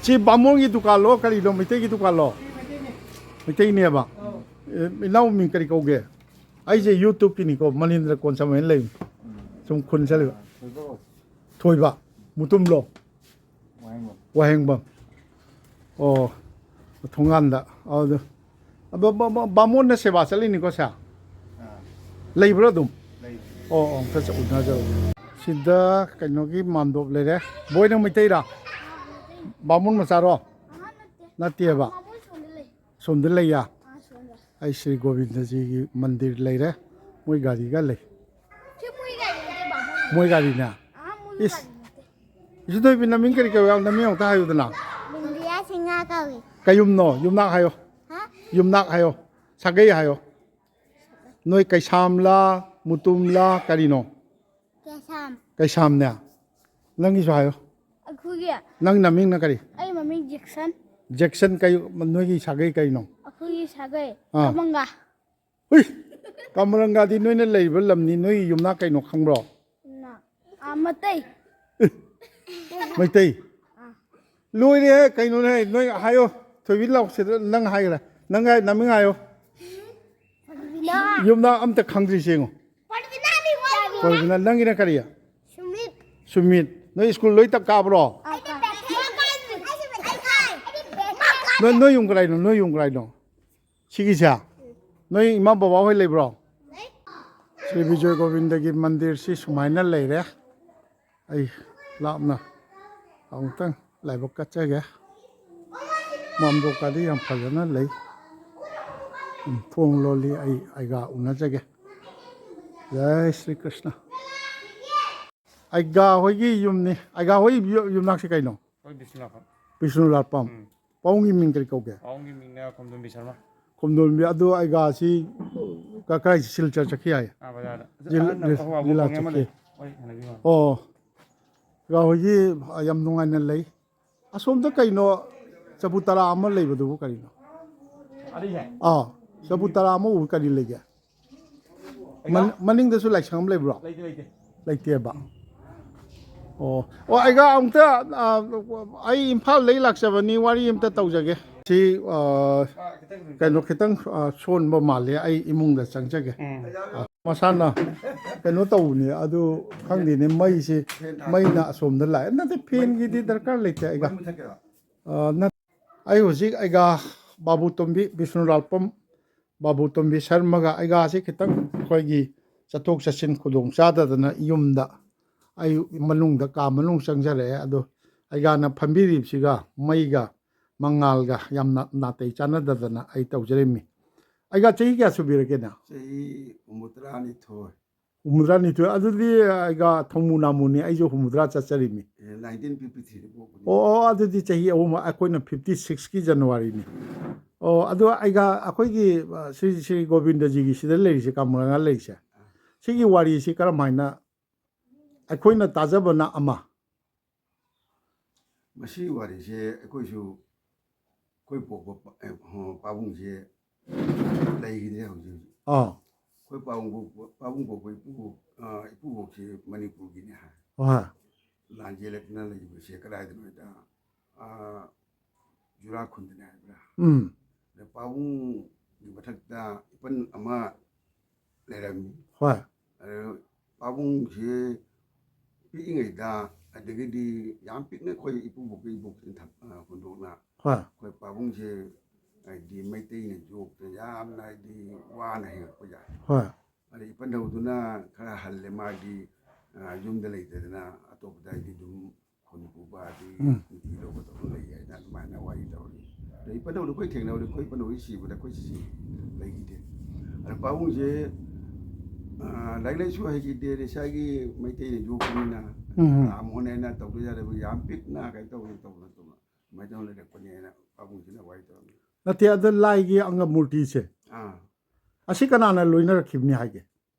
ꯁꯤ ꯕꯥꯃꯣꯟꯒꯤ ꯗꯨꯀꯥꯟꯂꯣ ꯀꯔꯤꯅꯣ ꯃꯩꯇꯩꯒꯤ ꯗꯨꯀꯥꯟꯂꯣ ꯃꯩꯇꯩꯅꯦꯕ ꯏꯅꯥꯎ ꯃꯤꯡ ꯀꯔꯤ ꯀꯧꯒꯦ ꯑꯩꯁꯦ ꯌꯨꯇꯨꯕꯀꯤꯅꯤꯀꯣ ꯃꯅꯤꯟꯗ꯭ꯔ ꯀꯣꯟꯁꯝ ꯂꯩ ꯁꯨꯝ ꯈꯨꯟ ꯆꯠꯂꯤꯕ ꯊꯣꯏꯕ ꯃꯨꯇꯨꯝꯂꯣ ꯋꯥꯍꯦꯡꯕꯝ ꯑꯣ ꯊꯣꯡꯒꯥꯟꯗ ꯑꯗꯨ ꯕꯥꯃꯣꯟꯅ ꯁꯦꯕꯥ ꯆꯠꯂꯤꯅꯤꯀꯣ ꯁꯦ ꯂꯩꯕ꯭ꯔꯥ ꯑꯗꯨꯝ ꯑꯣ ꯑꯝꯇ ꯎꯅꯖꯔꯨ ꯁꯤꯗ ꯀꯩꯅꯣꯒꯤ ꯃꯥꯟꯗꯣꯞ ꯂꯩꯔꯦ ꯕꯣꯏꯅ ꯃꯩꯇꯩꯔꯥ ꯕꯥꯃꯣꯟ ꯃꯆꯥꯔꯣ ꯅꯠꯇꯦꯕ ꯁꯣꯝꯗ ꯂꯩꯌꯥ ꯑꯩ ꯁ꯭ꯔꯤ ꯒꯣꯕꯤꯟꯗꯖꯤꯒꯤ ꯃꯟꯗꯤꯔ ꯂꯩꯔꯦ ꯃꯣꯏ ꯒꯥꯔꯤꯒ ꯂꯩ ꯃꯣꯏ ꯒꯥꯔꯤꯅꯦ ꯏꯁ ꯏꯁꯨꯊꯣꯏꯕꯤ ꯅꯃꯤꯡ ꯀꯔꯤ ꯀꯧꯏ ꯅꯃꯤꯡ ꯑꯃꯨꯛꯇ ꯍꯥꯏꯌꯨꯗꯅ ꯀꯩꯌꯨꯝꯅꯣ ꯌꯨꯝꯅꯥꯛ ꯍꯥꯏꯌꯣ ꯌꯨꯝꯅꯥꯛ ꯍꯥꯏꯌꯣ ꯁꯥꯒꯩ ꯍꯥꯏꯌꯣ ꯅꯣꯏ ꯀꯩꯁꯥꯝꯂꯥ ꯃꯨꯇꯨꯝꯂꯥ ꯀꯔꯤꯅꯣ ꯀꯩꯁꯥꯝꯅꯦ ꯅꯪꯒꯤꯁꯨ ꯍꯥꯏꯌꯣ ꯅꯪ ꯅꯃꯤꯡꯅ ꯀꯔꯤ ꯑꯩ ꯃꯃꯤꯡ ꯖꯦꯛꯁꯟ ꯀꯩ ꯅꯣꯏꯒꯤ ꯁꯥꯒꯩ ꯀꯩꯅꯣ ꯑꯩꯈꯣꯏꯒꯤ ꯁꯥꯒꯩ ꯀꯃꯪꯒ ꯎꯏ ꯀꯃꯔꯪꯒꯥꯗꯤ ꯅꯣꯏꯅ ꯂꯩꯔꯤꯕ ꯂꯝꯅꯤ ꯅꯣꯏꯒꯤ ꯌꯨꯝꯅꯥꯛ ꯀꯩꯅꯣ ꯈꯪꯕ꯭ꯔꯣ ꯃꯩꯇꯩ ꯃꯩꯇꯩ ꯂꯣꯏꯔꯦꯍꯦ ꯀꯩꯅꯣꯅꯦ ꯅꯣꯏ ꯍꯥꯏꯌꯣ ꯊꯣꯏꯕꯤ ꯂꯥꯎꯁꯤꯗ ꯅꯪ ꯍꯥꯏꯒ꯭ꯔꯦ ꯅꯪ ꯅꯃꯤꯡ ꯍꯥꯏꯌꯣ ꯌꯨꯝꯅꯥꯛ ꯑꯝꯇ ꯈꯪꯗ꯭ꯔꯤꯁꯦ ꯌꯦꯡꯉꯣ ꯄꯔꯕꯤꯅꯥ ꯅꯪꯒꯤꯅ ꯀꯔꯤ ꯁꯨꯃꯤꯠ ꯅꯣꯏ ꯁ꯭ꯀꯨꯜ ꯂꯣꯏ ꯀꯥꯕ꯭ꯔꯣ ꯅꯣꯏ ꯌꯨꯝ ꯀꯗꯥꯏꯅꯣ ꯅꯣꯏ ꯌꯨꯝ ꯀꯗꯥꯏꯅꯣ ꯁꯤꯒꯤꯁꯦ ꯅꯣꯏ ꯏꯃꯥ ꯕꯕꯥ ꯍꯣꯏ ꯂꯩꯕ꯭ꯔꯣ ꯁ꯭ꯔꯤ ꯕꯤꯖय ꯒꯣꯕꯤꯟꯗꯒꯤ ꯃꯟꯗꯤꯔꯁꯤ ꯁꯨꯃꯥꯏꯅ ꯂꯩꯔꯦ ꯑꯩ ꯂꯥꯞꯅ ꯑꯃꯨꯛꯇꯪ ꯂꯥꯏꯕꯛ ꯀꯠꯆꯒꯦ ꯃꯝꯗꯣ ꯀꯥꯗꯤ ꯌꯥꯝ ꯐꯖꯅ ꯂꯩ ꯊꯣꯡ ꯂꯣꯜꯂꯤ ꯑꯩꯒ ꯎꯅꯖꯒꯦ ꯖय ಶ್ರೀ ಕೃಷ್ಣ ꯑꯩꯒ ꯍꯣꯏꯒꯤ ꯌꯨꯝꯅꯤ ꯑꯩꯒ ꯍꯣꯏ ꯌꯨꯝꯅꯥꯛꯁꯤ ꯀꯩꯅꯣ ꯍꯣꯏ ꯕꯤꯁꯅꯨꯄꯥꯠ ꯕꯤꯁꯅꯨꯂꯥꯠꯄꯝ ꯄꯥꯎꯡꯒꯤ ꯃꯤꯡ ꯀꯔꯤ ꯀꯧꯒꯦ ꯄꯥꯎꯡꯒꯤ ꯃꯤꯡꯅ ꯈꯣꯝꯗꯣꯝꯕꯤ ꯁꯔꯃ ꯈꯣꯝꯗꯣꯟꯕꯤ ꯑꯗꯨ ꯑꯩꯒꯥꯁꯤ ꯀꯔꯥꯏ ꯁꯤꯜꯆꯔ ꯆꯠꯈꯤ ꯍꯥꯏ ꯕꯖꯥꯔꯗ ꯖꯤꯜꯂꯥ ꯑꯍꯟꯅ ꯑꯃ ꯆꯠꯈꯤ ꯂꯩ ꯍꯣꯏ ꯍꯟꯅꯕꯤ ꯃꯥꯜꯂꯦ ꯑꯣ ꯑꯩꯒꯥ ꯍꯣꯏꯒꯤ ꯌꯥꯝ ꯅꯨꯡꯉꯥꯏꯅ ꯂꯩ ꯑꯁꯣꯝꯗ ꯀꯩꯅꯣ ꯆꯕꯨ ꯇꯔꯥ ꯑꯃ ꯂꯩꯕꯗꯨꯕꯨ ꯀꯔꯤꯅꯣ ꯆꯕꯨ ꯇꯔꯥ ꯑꯃ ꯎꯕ ꯀꯔꯤ ꯂꯩꯒꯦ ꯃꯅꯤꯡꯗꯁꯨ ꯂꯥꯏꯁꯪ ꯑꯃ ꯂꯩꯕ꯭ꯔꯣ ꯂꯩꯇꯦꯕ ꯑꯣ ꯑꯩꯒ ꯑꯃꯨꯛꯇ ꯑꯩ ꯏꯝꯐꯥꯜꯗꯒꯤ ꯂꯥꯛꯆꯕꯅꯤ ꯋꯥꯔꯤ ꯑꯃꯇ ꯇꯧꯖꯒꯦ ꯁꯤ ꯀꯩꯅꯣ ꯈꯤꯇꯪ ꯁꯣꯟꯕ ꯃꯥꯜꯂꯦ ꯑꯩ ꯏꯃꯨꯡꯗ ꯆꯪꯖꯒꯦ ꯃꯁꯥꯅ ꯀꯩꯅꯣ ꯇꯧꯕꯅꯤ ꯑꯗꯨ ꯈꯪꯗꯦꯅꯦ ꯃꯩꯁꯤ ꯃꯩꯅ ꯑꯁꯣꯝꯗ ꯂꯥꯛꯑꯦ ꯅꯠꯇꯦ ꯐꯦꯟꯒꯤꯗꯤ ꯗꯔꯀꯥꯔ ꯂꯩꯇꯦ ꯑꯩꯒ ꯑꯩ ꯍꯧꯖꯤꯛ ꯑꯩꯒ ꯕꯥꯕꯨ ꯇꯣꯝꯕꯤ ꯕꯤꯁꯅꯨꯂꯥꯜꯄꯝ ꯕꯥꯕꯨ ꯇꯣꯝꯕꯤ ꯁꯔꯃꯒ ꯑꯩꯒꯥꯁꯤ ꯈꯤꯇꯪ ꯑꯩꯈꯣꯏꯒꯤ ꯆꯠꯊꯣꯛ ꯆꯠꯁꯤꯟ ꯈꯨꯗꯣꯡ ꯆꯥꯗꯗꯅ ꯌꯨꯝꯗ ꯑꯩ ꯃꯅꯨꯡꯗ ꯀꯥ ꯃꯅꯨꯡ ꯆꯪꯖꯔꯛꯑꯦ ꯑꯗꯣ ꯑꯩꯒꯥꯅ ꯐꯝꯕꯤꯔꯤꯕꯁꯤꯒ ꯃꯩꯒ ꯃꯉꯥꯜꯒ ꯌꯥꯝꯅ ꯅꯥꯇꯩ ꯆꯥꯟꯅꯗꯗꯅ ꯑꯩ ꯇꯧꯖꯔꯝꯃꯤ ꯑꯩꯒ ꯆꯍꯤ ꯀꯌꯥ ꯁꯨꯕꯤꯔꯒꯦꯅ ꯆꯍꯤ 62 63 ꯑꯗꯨꯗꯤ ꯑꯩꯒ ꯊꯣꯡꯃꯨ ꯅꯥꯃꯨꯅꯤ ꯑꯩꯁꯨ 63 ꯆꯠꯆꯔꯤꯃꯤ 1953 ꯄꯣꯛꯄꯅꯤ ꯑꯣ ꯑꯗꯨꯗꯤ ꯆꯍꯤ ꯑꯍꯨꯝ ꯑꯩꯈꯣꯏꯅ 56ꯀꯤ ꯖꯅꯋꯥꯔꯤꯅꯤ ꯑꯣ ꯑꯗꯣ ꯑꯩꯒ ꯑꯩꯈꯣꯏꯒꯤ శ్రీ ꯒꯣꯕꯤꯟꯗꯖꯤꯒꯤ ꯁꯤꯗ ꯂꯩꯔꯤꯁꯦ ꯀꯃꯔꯥꯡꯒ ꯂꯩꯔꯤꯁꯦ ꯁꯤꯒꯤ ꯋꯥꯔꯤꯁꯤ ꯀꯔꯝꯍꯥꯏꯅ ꯑꯩꯈꯣꯏꯅ ꯇꯥꯖꯕꯅ ꯑꯃ ꯃꯁꯤ ꯋꯥꯔꯤꯁꯦ ꯑꯩꯈꯣꯏꯁꯨ ꯑꯩꯈꯣꯏ ꯄꯣꯛꯄ ꯄꯥꯕꯨꯡꯁꯦ ꯂꯩꯈꯤꯗ꯭ꯔꯦ ꯍꯧꯖꯤꯛ ꯑꯩꯈꯣꯏ ꯄꯥꯕꯨꯡ ꯄꯣꯛꯄ ꯏꯄꯨꯕꯣꯛꯁꯦ ꯃꯅꯤꯄꯨꯔꯒꯤꯅꯦ ꯍꯥꯏ ꯂꯥꯟ ꯌꯦꯜꯂꯛꯇꯨꯅ ꯂꯩꯕꯁꯦ ꯀꯗꯥꯏꯗꯅꯣꯗ ꯖꯨꯔꯥꯈꯨꯟꯗꯅꯦ ꯍꯥꯏꯕ꯭ꯔꯥ ꯑꯗ ꯄꯥꯕꯨꯡꯒꯤ ꯃꯊꯛꯇ ꯏꯄꯟ ꯑꯃ ꯂꯩꯔꯝꯃꯤ ꯑꯗ ꯄꯥꯕꯨꯡꯁꯦ ꯄꯤꯛꯏꯉꯩꯗ ꯑꯗꯒꯤꯗꯤ ꯌꯥꯝ ꯄꯤꯛꯅ ꯑꯩꯈꯣꯏ ꯏꯄꯨꯕꯣꯛꯀꯤ ꯏꯕꯣꯛꯁꯤꯅ ꯍꯨꯟꯗꯣꯛꯅ ꯑꯩꯈꯣꯏ ꯄꯥꯕꯨꯡꯁꯦ ꯍꯥꯏꯗꯤ ꯃꯩꯇꯩꯅ ꯌꯣꯛꯇ ꯌꯥꯝꯅ ꯍꯥꯏꯗꯤ ꯋꯥꯅ ꯍꯤꯡꯉꯛꯄ ꯌꯥꯏ ꯑꯗ ꯏꯄꯟꯗꯧꯗꯨꯅ ꯈꯔ ꯍꯜꯂꯦ ꯃꯥꯒꯤ ꯌꯨꯝꯗ ꯂꯩꯇꯗꯅ ꯑꯇꯣꯞꯄꯗ ꯍꯥꯏꯗꯤ ꯑꯗꯨꯝ ꯈꯨꯟ ꯄꯨꯕ ꯑꯗꯒꯤ ꯅꯨꯄꯤ ꯂꯧꯕ ꯇꯧꯔ ꯂꯩ ꯍꯥꯏꯅ ꯑꯗꯨꯃꯥꯏꯅ ꯋꯥꯔꯤ ꯇꯧꯔꯤ ꯑꯗ ꯏꯄꯟꯗꯧꯗꯨ ꯑꯩꯈꯣꯏ ꯊꯦꯡꯅꯕꯗ ꯑꯩꯈꯣꯏ ꯏꯄꯟꯗꯧꯒꯤ ꯁꯤꯕꯗ ꯑꯩꯈꯣꯏ ꯁꯤ ꯂꯩꯈꯤꯗꯦ ꯑꯗ ꯄꯥꯕꯨꯡꯁꯦ ꯂꯥꯏꯔꯤꯛ ꯂꯥꯏꯁꯨ ꯍꯩꯈꯤꯗꯦ ꯉꯁꯥꯏꯒꯤ ꯃꯩꯇꯩꯅ ꯌꯣꯛꯄꯅꯤꯅ ꯂꯥꯝ ꯍꯣꯠꯅꯩꯅ ꯇꯧꯗ ꯌꯥꯗꯕ ꯌꯥꯝ ꯄꯤꯛꯅ ꯀꯩꯅꯣ ꯇꯧꯕ ꯑꯗꯨꯃꯥꯏꯅ ꯇꯧꯅ ꯂꯩꯔꯛꯄꯅꯦꯅ ꯄꯥꯕꯨꯡꯁꯤꯅ ꯋꯥꯔꯤ ꯇꯧꯔꯝꯃꯤ ꯅꯠꯇꯦ ꯑꯗ ꯂꯥꯏꯒꯤ ꯑꯪꯒ ꯃꯨꯔꯇꯤꯁꯦ ꯑꯁꯤ ꯀꯅꯥꯅ ꯂꯣꯏꯅꯔꯛꯈꯤꯕꯅꯤ ꯍꯥꯏꯒꯦ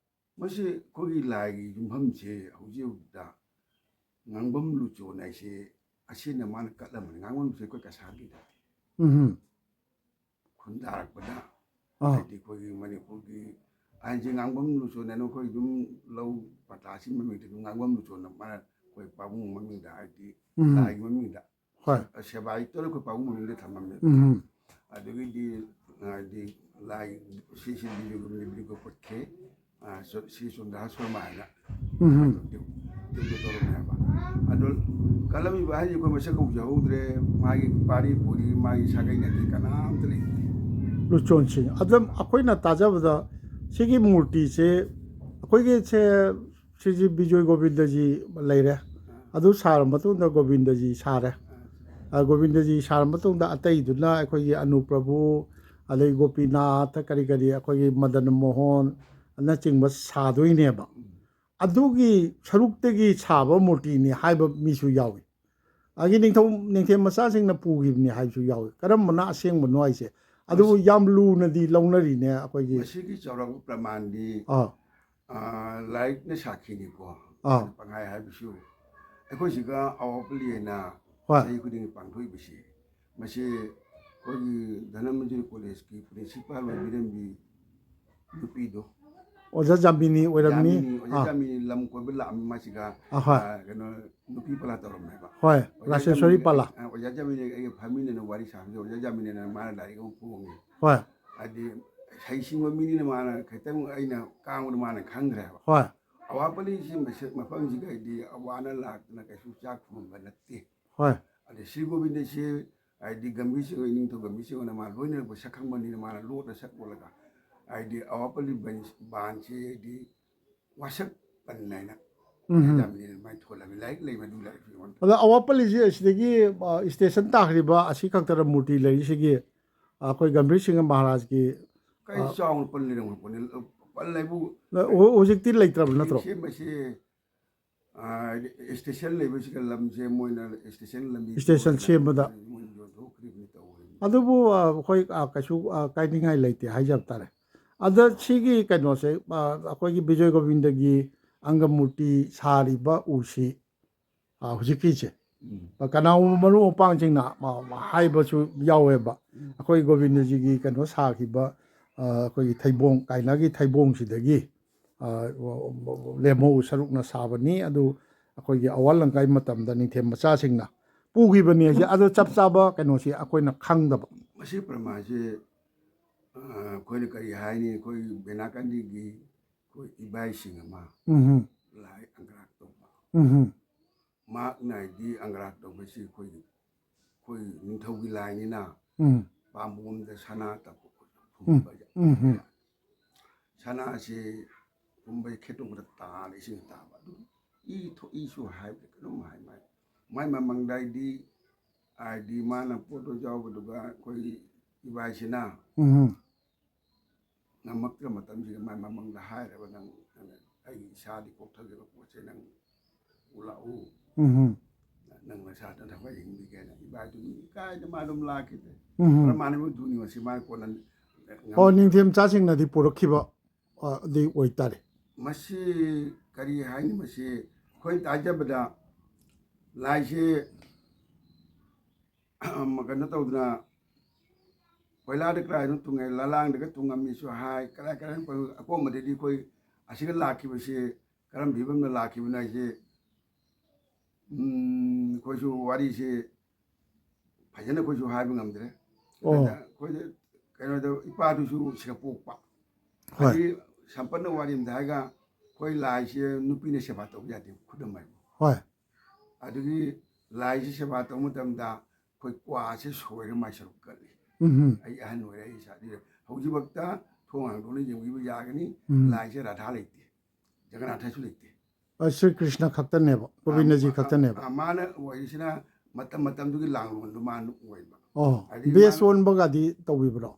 ꯃꯁꯤ ꯑꯩꯈꯣꯏꯒꯤ ꯂꯥꯏꯒꯤ ꯌꯨꯝꯐꯝꯁꯦ ꯍꯧꯖꯤꯛ ꯍꯧꯖꯤꯛꯇ ꯉꯥꯡꯕꯝ ꯂꯨꯆꯣꯟ ꯍꯥꯏꯁꯦ ꯑꯁꯤꯅ ꯃꯥꯅ ꯀꯠꯂꯝꯕꯅꯤ ꯉꯥꯡꯕꯝ ꯂꯨꯆꯣꯟ ꯑꯩꯈꯣꯏ ꯀꯁꯥꯔꯒꯤꯗ ꯈꯨꯟꯗꯥꯔꯛꯄꯗ ꯍꯥꯏꯗꯤ ꯑꯩꯈꯣꯏꯒꯤ ꯃꯅꯤꯄꯨꯔꯒꯤ ꯑꯩꯁꯦ ꯉꯥꯡꯕꯝ ꯂꯨꯆꯣꯟ ꯍꯥꯏꯅ ꯑꯩꯈꯣꯏ ꯑꯗꯨꯝ ꯂꯧ ꯄꯇꯥꯁꯤ ꯃꯃꯤꯡꯗ ꯑꯗꯨꯝ ꯉꯥꯡꯕꯝ ꯂꯨꯆꯣꯟꯅ ꯃꯥꯅ ꯑꯩꯈꯣꯏ ꯄꯥꯕꯨꯡ ꯃꯃꯤꯡꯗ ꯍꯥꯏꯗꯤ ꯂꯥꯏꯒꯤ ꯃꯃꯤꯡꯗ ꯁꯦꯕꯥꯏꯇꯣꯅ ꯑꯩꯈꯣꯏ ꯄꯥꯕꯨꯡ ꯃꯃꯤꯡꯗ ꯊꯝꯃꯝꯃꯦꯕ ꯑꯗꯨꯒꯤꯗꯤ ꯍꯥꯏꯗꯤ ꯂꯥꯏ ꯁꯤꯁꯤ ꯕꯤꯖꯣ ꯄꯠꯈꯦ ꯁꯤ ꯆꯨꯟꯗ꯭ꯔ ꯁꯣꯔꯃ ꯍꯥꯏꯅ ꯗꯤꯕꯨ ꯇꯧꯔꯝꯃꯦꯕ ꯑꯗꯣ ꯀꯜꯂꯝꯃꯤꯕ ꯍꯥꯏꯁꯦ ꯑꯩꯈꯣꯏ ꯃꯁꯛ ꯀꯧꯖꯍꯧꯗ꯭ꯔꯦ ꯃꯥꯒꯤ ꯄꯥꯔꯤ ꯄꯨꯔꯤ ꯃꯥꯒꯤ ꯁꯥꯒꯩ ꯅꯥꯇꯩ ꯀꯅꯥꯝꯇ ꯂꯩꯇꯦ ꯂꯨꯆꯣꯟꯁꯤꯡ ꯑꯗꯨꯝ ꯑꯩꯈꯣꯏꯅ ꯇꯥꯖꯕꯗ ꯁꯤꯒꯤ ꯃꯨꯔꯇꯤꯁꯦ ꯑꯩꯈꯣꯏꯒꯤꯁꯦ ꯁꯤꯁꯤ ꯕꯤꯖꯣꯏ ꯒꯣꯕꯤꯟꯗꯖꯤ ꯂꯩꯔꯦ ꯑꯗꯨ ꯁꯥꯔ ꯃꯇꯨꯡꯗ ꯒꯣꯕꯤꯟꯗꯖꯤ ꯁꯥꯔꯦ ꯒꯣꯕꯤꯟꯗꯖꯤ ꯁꯥꯔ ꯃꯇꯨꯡꯗ ꯑꯇꯩꯗꯨꯅ ꯑꯩꯈꯣꯏꯒꯤ ꯑꯅꯨꯄ꯭ꯔꯚꯨ ꯑꯗꯩ ꯒꯣꯄꯤꯅꯥꯊ ꯀꯔꯤ ꯀꯔꯤ ꯑꯩꯈꯣꯏꯒꯤ ꯃꯗꯟ ꯃꯣꯍꯣꯟ ꯅꯆꯤꯡꯕ ꯁꯥꯗꯣꯏꯅꯦꯕ ꯑꯗꯨꯒꯤ ꯁꯔꯨꯛꯇꯒꯤ ꯁꯥꯕ ꯃꯨꯔꯇꯤꯅꯤ ꯍꯥꯏꯕ ꯃꯤꯁꯨ ꯌꯥꯎꯏ ꯑꯗꯒꯤ ꯅꯤꯡꯊꯦꯝ ꯃꯆꯥꯁꯤꯡꯅ ꯄꯨꯈꯤꯕꯅꯤ ꯍꯥꯏꯕꯁꯨ ꯌꯥꯎꯏ ꯀꯔꯝꯕꯅ ꯑꯁꯦꯡꯕꯅꯣ ꯍꯥꯏꯁꯦ ꯑꯗꯨꯕꯨ ꯌꯥꯝ ꯂꯨꯅꯗꯤ ꯂꯧꯅꯔꯤꯅꯦ ꯑꯩꯈꯣꯏꯒꯤ ꯃꯁꯤꯒꯤ ꯆꯥꯎꯔꯥꯛꯄ ꯄ꯭ꯔꯃꯥꯟꯗꯤ ꯂꯥꯏꯔꯤꯛꯅ ꯁꯥꯈꯤꯅꯤꯀꯣ ꯄꯪꯍꯥꯏ ꯍꯥꯏꯕꯁꯨ ꯑꯩꯈꯣꯏꯁꯤꯒ ꯑꯋꯥꯄꯜꯂꯤ ꯍꯥꯏꯅ ꯆꯍꯤ ꯈꯨꯗꯤꯡꯒꯤ ꯄꯥꯡꯊꯣꯛꯏꯕꯁꯤ ꯃꯁꯤ ꯑꯩꯈꯣꯏꯒꯤ ꯙꯅꯃꯟꯖꯨꯔꯤ ꯀꯣꯂꯦꯖꯀꯤ ꯄ꯭ꯔꯤꯟꯁꯤꯄꯥꯜ ꯑꯣꯏꯕꯤꯔꯝꯕꯤ ꯅꯨꯄꯤꯗꯣ ꯑꯣꯖꯥ ꯖꯥꯃꯤꯅꯤ ꯑꯣꯏꯔꯝꯅꯤ ꯑꯣꯖꯥ ꯖꯥꯃꯤꯅꯤ ꯂꯝ ꯀꯣꯏꯕ ꯂꯥꯛꯑꯝꯃꯤ ꯃꯁꯤꯒ ꯀꯩꯅꯣ ꯅꯨꯄꯤ ꯄꯂꯥ ꯇꯧꯔꯝꯃꯦꯕ ꯔꯥꯁꯦꯁꯣꯔꯤ ꯄꯂꯥ ꯑꯣꯖꯥ ꯖꯥꯃꯤꯅꯤ ꯑꯩꯒ ꯐꯝꯃꯤꯟꯅꯅ ꯋꯥꯔꯤ ꯁꯥꯕꯁꯦ ꯑꯣꯖꯥ ꯖꯥꯃꯤꯅꯤꯅ ꯃꯥꯅ ꯂꯥꯏꯔꯤꯛ ꯑꯃ ꯐꯣꯡꯉꯤ ꯍꯥꯏꯗꯤ ꯍꯩꯁꯤꯡꯕ ꯃꯤꯅꯤꯅ ꯃꯥꯅ ꯈꯤꯇꯪ ꯑꯩꯅ ꯀꯥꯡꯕꯗ ꯃꯥꯅ ꯈꯪꯈ꯭ꯔꯦꯕ ꯑꯋꯥꯄꯜꯂꯤꯁꯤ ꯃꯐꯝꯁꯤꯒ ꯍꯥꯏꯗꯤ ꯑꯋꯥꯅ ꯂꯥꯛꯇꯅ ꯀꯩꯁꯨ ꯆꯥꯛ ꯊꯣꯡꯕ ꯅꯠꯇꯦ ꯑꯗꯩ ꯁ꯭ꯔꯤ ꯒꯣꯕꯤꯟꯗꯁꯤ ꯍꯥꯏꯗꯤ ꯒꯝꯚꯤꯔꯁꯤꯡ ꯅꯤꯡꯊꯧ ꯒꯝꯚꯤꯔꯁꯤꯡꯅ ꯃꯥ ꯂꯣꯏꯅꯔꯛꯄ ꯁꯛꯈꯪꯕꯅꯤꯅ ꯃꯥꯅ ꯂꯣꯠꯅ ꯁꯛ ꯑꯣꯜꯂꯒ ꯍꯥꯏꯗꯤ ꯑꯋꯥꯄꯜꯂꯤ ꯕꯥꯟꯁꯤ ꯍꯥꯏꯗꯤ ꯋꯥꯁꯛ ꯄꯟ ꯍꯥꯏꯅ mai thola mi lai ma du lai fi on ꯑꯗ ꯑꯋꯥꯠꯄꯜꯂꯤꯁꯤ ꯑꯁꯤꯗꯒꯤ ꯁ꯭ꯇꯦꯁꯟ ꯇꯥꯈ꯭ꯔꯤꯕ ꯑꯁꯤ ꯈꯛꯇꯔ ꯃꯨꯔꯇꯤ ꯂꯩꯔꯤꯁꯤꯒꯤ ꯑꯩꯈꯣꯏ Gambhir Singh ꯃꯍꯥꯔꯥꯖꯀꯤ kai chaung pal ni rong pon pal lai bu ꯍꯧꯖꯤꯛꯇꯤ ꯂꯩꯇ꯭ꯔꯕ ꯅꯠꯇ꯭ꯔꯣ se ma se station lai bu si lam se moina station lam Station ꯁꯦꯝꯕꯗ mon jo do kri ni taw ꯑꯗꯨꯕꯨ ꯑꯩꯈꯣꯏ ꯀꯩꯁꯨ ꯀꯥꯏꯅꯤꯡꯉꯥꯏ ꯂꯩꯇꯦ ꯍꯥꯏꯖꯕ ꯇꯥꯔꯦ ꯑꯗ ꯁꯤꯒꯤ ꯀꯩꯅꯣꯁꯦ ꯑꯩꯈꯣꯏꯒꯤ ꯕꯤꯖꯣꯏ ꯒꯣꯕꯤꯟꯗꯒꯤ ꯑꯪꯒꯃꯨꯔꯇꯤ ꯁꯥꯔꯤꯕ ꯎꯁꯤ ꯍꯧꯖꯤꯛꯀꯤꯁꯦ ꯀꯅꯥꯒꯨꯝꯕ ꯃꯔꯨꯞ ꯃꯄꯥꯡꯁꯤꯡꯅ ꯍꯥꯏꯕꯁꯨ ꯌꯥꯎꯋꯦꯕ ꯑꯩꯈꯣꯏ ꯒꯣꯕꯤꯟꯗꯖꯤꯒꯤ ꯀꯩꯅꯣ ꯁꯥꯈꯤꯕ ꯑꯩꯈꯣꯏꯒꯤ ꯊꯩꯕꯣꯡ ꯀꯥꯏꯅꯒꯤ ꯊꯩꯕꯣꯡꯁꯤꯗꯒꯤ ꯂꯦꯝꯍꯧ ꯁꯔꯨꯛꯅ ꯁꯥꯕꯅꯤ ꯑꯗꯨ ꯑꯩꯈꯣꯏꯒꯤ ꯑꯋꯥ ꯂꯪꯀꯥꯏ ꯃꯇꯝꯗ ꯅꯤꯡꯊꯦꯝ ꯃꯆꯥꯁꯤꯡꯅ ꯄꯨꯈꯤꯕꯅꯤ ꯍꯥꯏꯁꯦ ꯑꯗꯣ ꯆꯞ ꯆꯥꯕ ꯀꯩꯅꯣꯁꯤ ꯑꯩꯈꯣꯏꯅ ꯈꯪꯗꯕ masi pramase koi ne kai hai ni koi benakandi gi koi ibai singama lai angrak to ma nai di angrak to ba si koi ning thau gi lai ni na pambum de sana ta ba sana se pumbai khetung da ta le sing ta ba i tho i su hai no mai mang dai di ai di mana poto jaw ba duga koi ibai sina namak matam ji mai mamang da hai ra ba nang ai sa di kok thage ba ko che nang ula u nang na sa ta ba yin bi ga na ibai du kai da ma dum la ki de pra mane mu du ni wa si ma ko nan ꯑꯣ ꯅꯤꯡꯊꯦꯝ ꯃꯆꯥꯁꯤꯡꯅꯗꯤ ꯄꯨꯔꯛꯈꯤꯕ ꯗꯤ ꯑꯣꯏꯇꯥꯔꯦ masi kari hai ni masi koi tajabada lai se magana tawdna koila de krai no tungai lalang de tungami su hai kala kala ko ma de di koi asiga laki ba se karam bibam na laki ba na se koi su wari se phajana koi su hai ngam de koi de kaino de ipa du su siga pokpa ai sampanna wari mdaga koi lai se nupi ne seba to ya de khudamai ꯍꯣꯏ adugi lai se seba to mutam da koi kwa se soire mai saru kali ai ahan no ai sa di hauji bakta thong ang doni jeng bi ya gani lai se radha leite jagannath su leite Shri Krishna ಖಕ್ತನೇಬ ಗೋವಿಂದಜಿ ಖಕ್ತನೇಬ mana oisina matam dugi lang lon du man oiba ꯕꯦꯁ ꯑꯣꯟꯕꯒꯗꯤ ꯇꯧꯕꯤꯕ꯭ꯔꯣ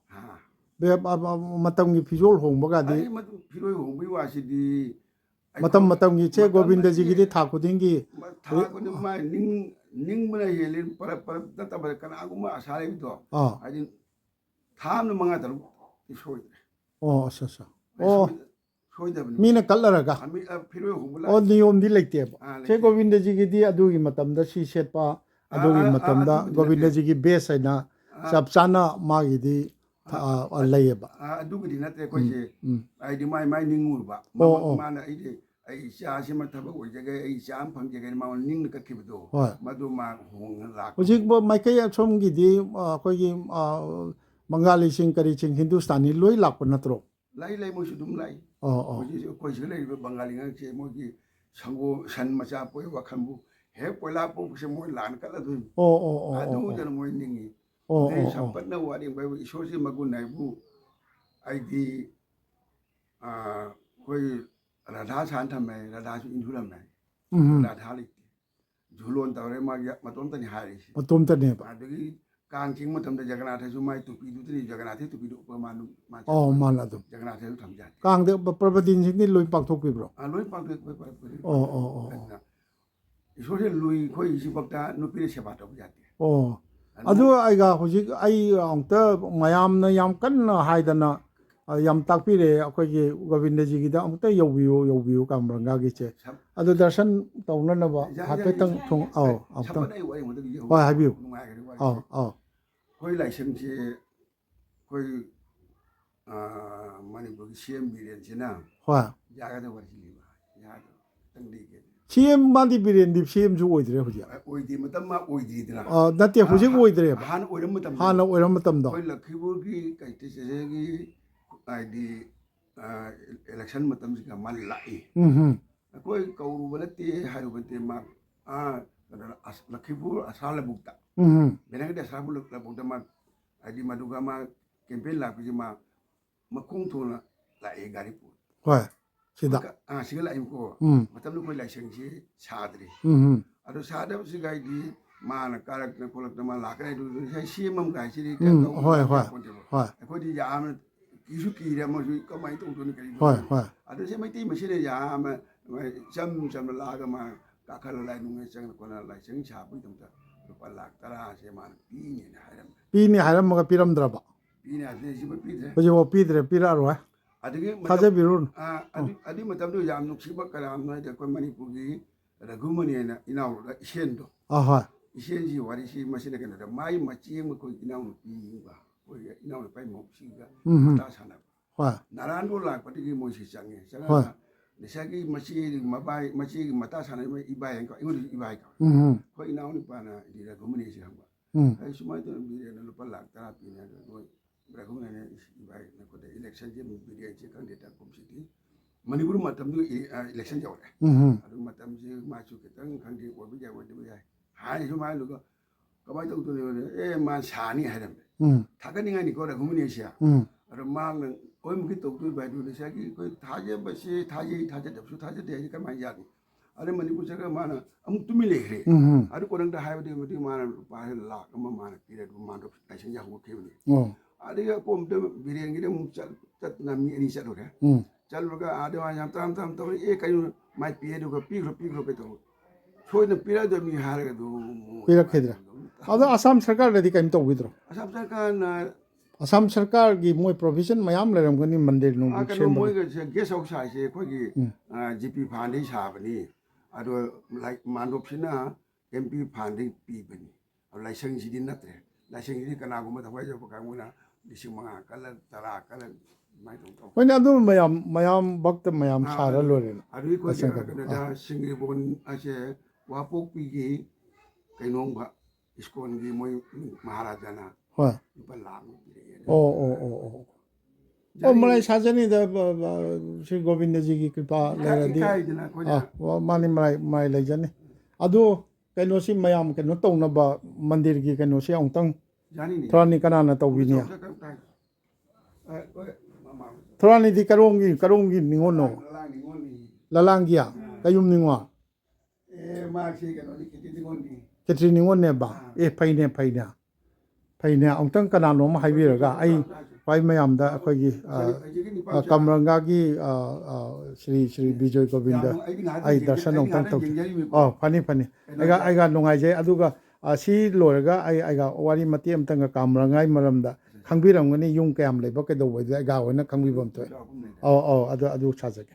ꯃꯇꯝꯒꯤ ꯐꯤꯖꯣꯜ ꯍꯣꯡꯕꯒꯗꯤ ai matu phiroi hongbi wasi di ꯃꯇꯝꯒꯤ ꯆꯦ ꯒꯣꯕꯤꯟꯗꯖꯤꯒꯤꯗꯤ ꯊꯥ ꯈꯨꯗꯤꯡꯒꯤ tha ko ni ma ning bana yelin para ta ta ba kana aguma asare bi to ai tham na manga taru isoi ꯑꯣ ꯑꯁ ꯑꯁ ꯑꯣ soidabni ꯃꯤꯅ ꯀꯠꯂꯔꯒ ami phiroi hongbula ꯑꯣ ꯅꯤꯌꯣꯝꯗꯤ ꯂꯩꯇꯦꯕ ꯆꯦ ꯒꯣꯕꯤꯟꯗꯖꯤꯒꯤꯗꯤ ꯑꯗꯨꯒꯤ ꯃꯇꯝꯗ ꯁꯤ ꯁꯦꯠꯄ ꯑꯗꯨꯒꯤ ꯃꯇꯝꯗ ꯒꯣꯕꯤꯟꯗꯖꯤꯒꯤ ꯕꯦꯁ ꯍꯥꯏꯅ ꯆꯞ ꯆꯥꯅ ꯃꯥꯒꯤꯗꯤ ꯂꯩꯌꯦꯕ adugidi nate ko je ai di mai ningurba mana ai de ai cha se ma thaba oijage ai cha am phangjage ma ning ka khibdo madu ma hong la ꯍꯧꯖꯤꯛ ꯃꯥꯏꯀꯩ ꯑꯁꯣꯝꯒꯤꯗꯤ ꯑꯩꯈꯣꯏꯒꯤ ꯕꯪꯒꯥꯂꯤꯁꯤꯡ ꯀꯔꯤꯁꯤꯡ ꯍꯤꯟꯗꯨꯁꯇꯥꯅꯤ ꯂꯣꯏ ꯂꯥꯛꯄ ꯅꯠꯇ꯭ꯔꯣ lai mo su dum lai ko je lai bangali ngang che mo gi sango san macha poi wa khambu he poila po se mo lan kala du adu jan mo ningi ai sampanna wari bai iso si magun nai bu ai di koi radha san thamai radha su indhuram nai radha li julon tawre ma matom tani hari matom tani ba adagi kang ching matam da jagannath su mai tupi du tani jagannath tupi du pa manu ma मान अदुम jagannath su thamja कांग प्रबदिन सिंह लोई पाकथोकबिब्रो loi pa iso se lui koi isi bakta nupi ne seba to jati अदु आइगा हुजिक आई अंत मयामना याम कन्ना हाइदना याम ताकपिरे अखोगी गोविंदजी गिदा अंत यौबियो कामरंगा गिचे अदु दर्शन तौननबा हापेतंग थों अंत होय हाबियो koi lai sem che koi Manipuri CM biren chena होय jaga da warji liba ya tang di ke CM मादी बिरेन दिप CM जु ओइद्रे हुजिया oidi matam ma oidi dina नते हुजिक ओइद्रे han oiram matam हाना ओइरम मतम दो koi lakhibur gi kai te se gi ID election matam ji ka mal lai koi kauru balati haru bate ma lakhibur asala bukta benang de asala bukta ma ID maduga ma campaign la ji ma makung thona lai gari pu होय Sida. Siga la im ko. Matam lu koi laiseng si sadri. Ado sadap si gai di mana karak na kolak na mana lakay du sai si mam gai si di. Hoi. Ko di ya am kisu ki ra mo su kamai tong tu ni kari. Hoi. Ado si mai ti ma si ya am sam la ga ma ka khala lai nu ngai sang ko na laiseng cha bu tong ta. Lupa lak tara si mana pi ni na haram. Pini haram mga piramdraba. Pi ni ase si ba pi de. Baje mo pidre piraro ha. Adigi Kaje birun. adi matam du yam nuk siba kalam na de ko Manipuri ragumani na inaw ishendo. Aha. Ishenji wari si masina kana da mai machi mo ko inaw pi ba. Ko inaw pai mo si ga ta sana. Hoi. Narandu la patigi mo si change. Hoi. Sanga nisagi machi mabai machi mata sana mo ibai ko ingo ibai ka. Ko inaw ni pa na di ragumani si hamba. Ai sumai to bi na lupa lak ta pi na do ragumani ibai na ko de election je mo bi je candidate kom city. Manipur matam du election jaw de. Adu matam je ma chu ke tang khang di ko bi ja wo de bi ai. Hai sumai lu ko kamai to ne ma sani haram. Thagani ngani ko ragumani sia. Adu mang oi mu ki to tu bai du ne sia ki ko thaje ba si thaje da su thaje de ka ma ya ni. Adu Manipur jaga mana amuk tumi le re. Adu ko rang da hai de mu di mana pa la ka ma mana ki de ma do election ja ho ke ni. Adu ya ko mu de bi re ngi de mu chat na mi ni sa do de. Chal ga adu ya tam to e kai mai pi du ko pi ko pe to. Choi na pira do mi har ga du. Pira khedra. Ado Assam sarkar redi kaim to widro. Assam sarkar na Assam sarkar gi moi provision mayam leram gani mandir nu Akano moi ga guest house sai se ko gi GP funding sa bani. Ado like mandop sina MP funding pi bani. License si din natre. License si kana ko mata wai jo ka nguna dising mga kala tara kala mai to. When adu mayam bakta mayam sara lore. Adu ko da singri bon ase wapok pi gi kainong ba iskon gi moi maharaja na. Hoi. Balang. Oh mulai saja ni da Sri Govindaji ki kripa lera di. Mani mulai leja ni. Adu kaino si mayam kaino tong na ba mandir gi kaino si ong tang. Thrani kana na tau bini ya. Thrani di karungi ningono. Lalang ya kayum ningwa. Ketri ningon ne ba. Paine ong tang kana no ma haibira ga ai pai mayam da akhoi gi Kamaranga gi Sri Bijayagovinda ai darshan ong tang tau. Fani ai ga nungai je aduga si loraga ai ga wari mati am tang Kamaranga ai maramda khangbiram ngani yung kayam leba ke do wai ga wana khangbibam to. Adu chajake.